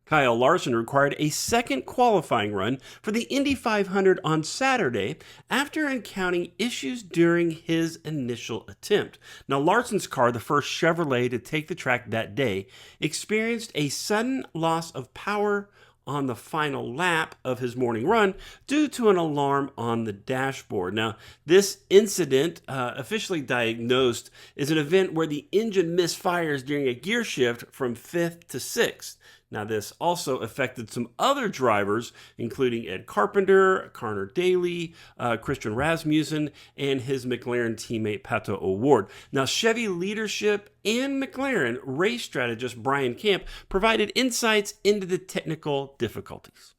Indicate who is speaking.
Speaker 1: Kyle Larson required a second qualifying run for the Indy 500 on Saturday after encountering issues during his initial attempt. Now, Larson's car, the first Chevrolet to take the track that day, experienced a sudden loss of power on the final lap of his morning run due to an alarm on the dashboard. Now, this incident, officially diagnosed, is an event where the engine misfires during a gear shift from 5th to 6th. Now, this also affected some other drivers, including Ed Carpenter, Conor Daly, Christian Rasmussen, and his McLaren teammate Pato O'Ward. Now, Chevy leadership and McLaren race strategist Brian Campe provided insights into the technical difficulties.